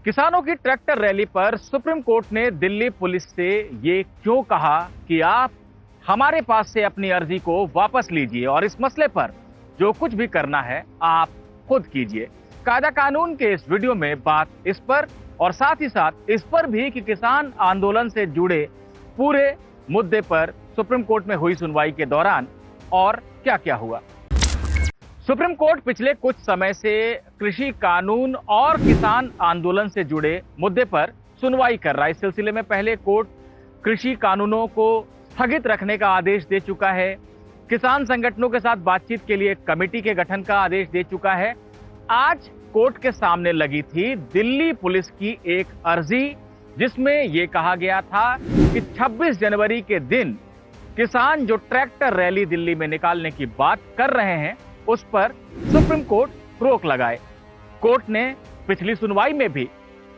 किसानों की tractor rally पर सुप्रीम कोर्ट ने दिल्ली पुलिस से ये क्यों कहा कि आप हमारे पास से अपनी अर्जी को वापस लीजिए और इस मसले पर जो कुछ भी करना है आप खुद कीजिए। कायदा कानून के इस वीडियो में बात इस पर और साथ ही साथ इस पर भी कि किसान आंदोलन से जुड़े पूरे मुद्दे पर सुप्रीम कोर्ट में हुई सुनवाई के दौरान और क्या क्या हुआ। सुप्रीम कोर्ट पिछले कुछ समय से कृषि कानून और किसान आंदोलन से जुड़े मुद्दे पर सुनवाई कर रहा है। इस सिलसिले में पहले कोर्ट कृषि कानूनों को स्थगित रखने का आदेश दे चुका है, किसान संगठनों के साथ बातचीत के लिए एक कमेटी के गठन का आदेश दे चुका है। आज कोर्ट के सामने लगी थी दिल्ली पुलिस की एक अर्जी, जिसमें यह कहा गया था कि 26 जनवरी के दिन किसान जो ट्रैक्टर रैली दिल्ली में निकालने की बात कर रहे हैं उस पर सुप्रीम कोर्ट रोक लगाए। कोर्ट ने पिछली सुनवाई में भी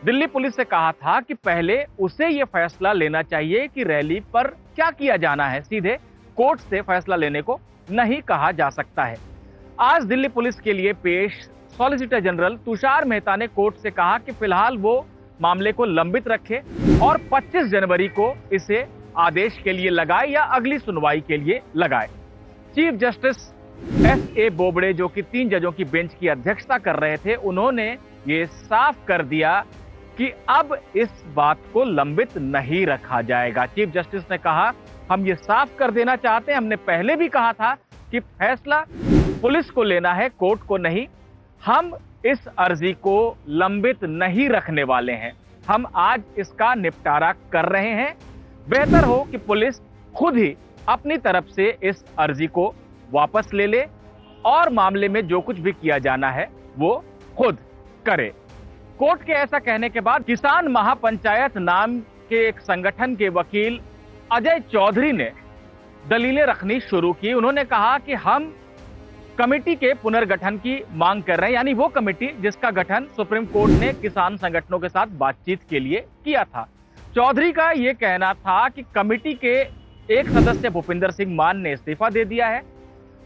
दिल्ली पुलिस से कहा था कि पहले उसे यह फैसला लेना चाहिए कि रैली पर क्या किया जाना है, सीधे कोर्ट से फैसला लेने को नहीं कहा जा सकता है। आज दिल्ली पुलिस के लिए पेश सॉलिसिटर जनरल तुषार मेहता ने कोर्ट से कहा कि फिलहाल वो मामले को लंबित रखे और 25 जनवरी को इसे आदेश के लिए लगाए या अगली सुनवाई के लिए लगाए। Chief justice एस.ए. बोबड़े, जो कि 3 जजों की बेंच की अध्यक्षता कर रहे थे, उन्होंने ये साफ कर दिया कि अब इस बात को लंबित नहीं रखा जाएगा। चीफ जस्टिस ने कहा, हम ये साफ कर देना चाहते हैं, हमने पहले भी कहा था कि फैसला पुलिस को लेना है, कोर्ट को नहीं। हम इस अर्जी को लंबित नहीं रखने वाले हैं, हम आज इसका निपटारा कर रहे हैं। बेहतर हो कि पुलिस खुद ही अपनी तरफ से इस अर्जी को वापस ले ले और मामले में जो कुछ भी किया जाना है वो खुद करे। कोर्ट के ऐसा कहने के बाद किसान महापंचायत नाम के एक संगठन के वकील अजय चौधरी ने दलीलें रखनी शुरू की। उन्होंने कहा कि हम कमेटी के पुनर्गठन की मांग कर रहे हैं, यानी वो कमेटी जिसका गठन सुप्रीम कोर्ट ने किसान संगठनों के साथ बातचीत के लिए किया था। चौधरी का यह कहना था कि कमेटी के एक सदस्य भूपिंदर सिंह मान ने इस्तीफा दे दिया है,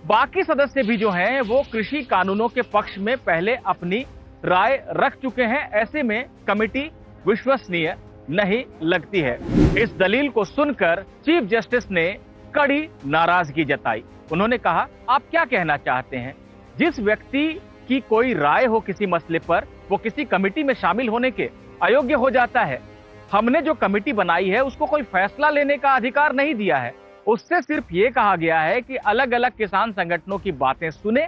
बाकी सदस्य भी जो हैं वो कृषि कानूनों के पक्ष में पहले अपनी राय रख चुके हैं। ऐसे में कमेटी विश्वसनीय नहीं लगती है। इस दलील को सुनकर चीफ जस्टिस ने कड़ी नाराजगी जताई। उन्होंने कहा, आप क्या कहना चाहते हैं? जिस व्यक्ति की कोई राय हो किसी मसले पर, वो किसी कमेटी में शामिल होने के अयोग्य हो जाता है। हमने जो कमेटी बनाई है उसको कोई फैसला लेने का अधिकार नहीं दिया है, उससे सिर्फ ये कहा गया है कि अलग अलग किसान संगठनों की बातें सुने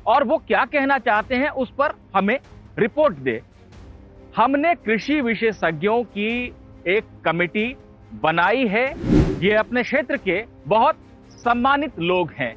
और वो क्या कहना चाहते हैं उस पर हमें रिपोर्ट दे। हमने कृषि विशेषज्ञों की एक कमेटी बनाई है, ये अपने क्षेत्र के बहुत सम्मानित लोग हैं।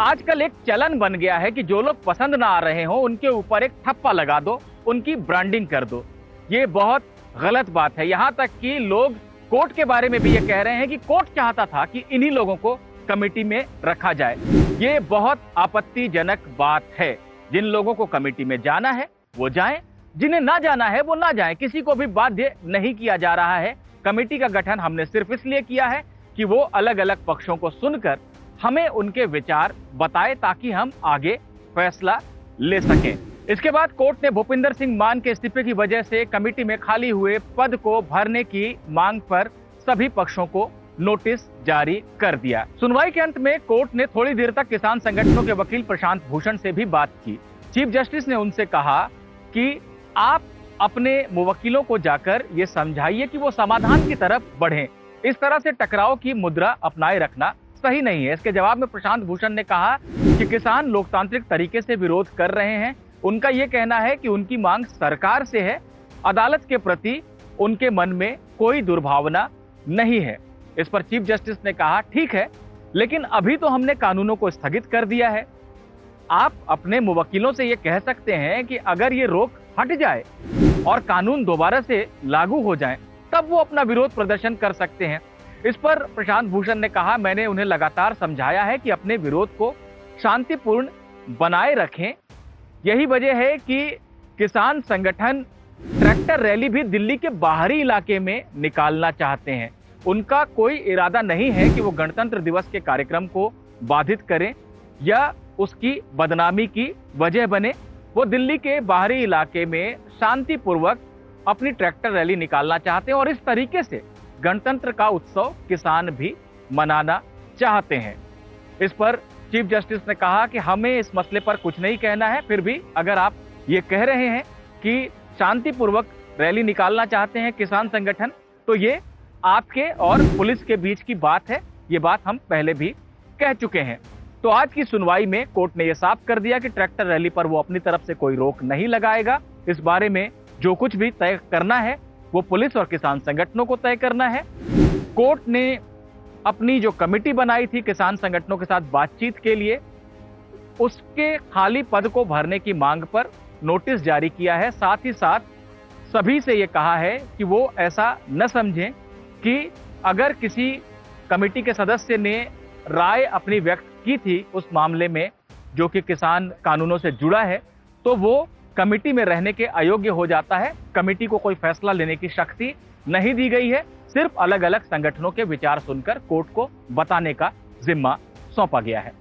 आजकल एक चलन बन गया है कि जो लोग पसंद ना आ रहे हो उनके ऊपर एक ठप्पा लगा दो, उनकी ब्रांडिंग कर दो। ये बहुत गलत बात है। यहां तक कि लोग कोर्ट के बारे में भी ये कह रहे हैं कि कोर्ट चाहता था कि इन्हीं लोगों को कमेटी में रखा जाए। ये बहुत आपत्तिजनक बात है। जिन लोगों को कमेटी में जाना है वो जाएं, जिन्हें ना जाना है वो ना जाएं। किसी को भी बाध्य नहीं किया जा रहा है। कमेटी का गठन हमने सिर्फ इसलिए किया है कि वो अलग अलग पक्षों को सुनकर हमें उनके विचार बताए ताकि हम आगे फैसला ले सकें। इसके बाद कोर्ट ने भूपिंदर सिंह मान के इस्तीफे की वजह से कमेटी में खाली हुए पद को भरने की मांग पर सभी पक्षों को नोटिस जारी कर दिया। सुनवाई के अंत में कोर्ट ने थोड़ी देर तक किसान संगठनों के वकील प्रशांत भूषण से भी बात की। चीफ जस्टिस ने उनसे कहा कि आप अपने मुवक्किलों को जाकर ये समझाइए कि वो समाधान की तरफ बढ़ें। इस तरह से टकराव की मुद्रा अपनाए रखना सही नहीं है। इसके जवाब में प्रशांत भूषण ने कहा कि किसान लोकतांत्रिक तरीके से विरोध कर रहे हैं। उनका यह कहना है कि उनकी मांग सरकार से है, अदालत के प्रति उनके मन में कोई दुर्भावना नहीं है। इस पर चीफ जस्टिस ने कहा, ठीक है, लेकिन अभी तो हमने कानूनों को स्थगित कर दिया है। आप अपने मुवक्किलों से यह कह सकते हैं कि अगर ये रोक हट जाए और कानून दोबारा से लागू हो जाए तब वो अपना विरोध प्रदर्शन कर सकते हैं। इस पर प्रशांत भूषण ने कहा, मैंने उन्हें लगातार समझाया है कि अपने विरोध को शांतिपूर्ण बनाए रखें। यही वजह है कि किसान संगठन ट्रैक्टर रैली भी दिल्ली के बाहरी इलाके में निकालना चाहते हैं। उनका कोई इरादा नहीं है कि वो गणतंत्र दिवस के कार्यक्रम को बाधित करें या उसकी बदनामी की वजह बने। वो दिल्ली के बाहरी इलाके में शांतिपूर्वक अपनी ट्रैक्टर रैली निकालना चाहते हैं और इस तरीके से गणतंत्र का उत्सव किसान भी मनाना चाहते हैं। इस पर चीफ जस्टिस ने कहा कि हमें इस मसले पर कुछ नहीं कहना है, फिर भी अगर आप ये कह रहे हैं कि शांतिपूर्वक रैली निकालना चाहते हैं किसान संगठन, तो ये आपके और पुलिस के बीच की बात है। ये बात हम पहले भी कह चुके हैं। तो आज की सुनवाई में कोर्ट ने यह साफ कर दिया कि ट्रैक्टर रैली पर वो अपनी तरफ से कोई रोक नहीं लगाएगा। इस बारे में जो कुछ भी तय करना है वो पुलिस और किसान संगठनों को तय करना है। कोर्ट ने अपनी जो कमेटी बनाई थी किसान संगठनों के साथ बातचीत के लिए, उसके खाली पद को भरने की मांग पर नोटिस जारी किया है। साथ ही साथ सभी से ये कहा है कि वो ऐसा न समझें कि अगर किसी कमेटी के सदस्य ने राय अपनी व्यक्त की थी उस मामले में जो कि किसान कानूनों से जुड़ा है, तो वो कमेटी में रहने के अयोग्य हो जाता है। कमेटी को कोई फैसला लेने की शक्ति नहीं दी गई है, सिर्फ अलग अलग संगठनों के विचार सुनकर कोर्ट को बताने का जिम्मा सौंपा गया है।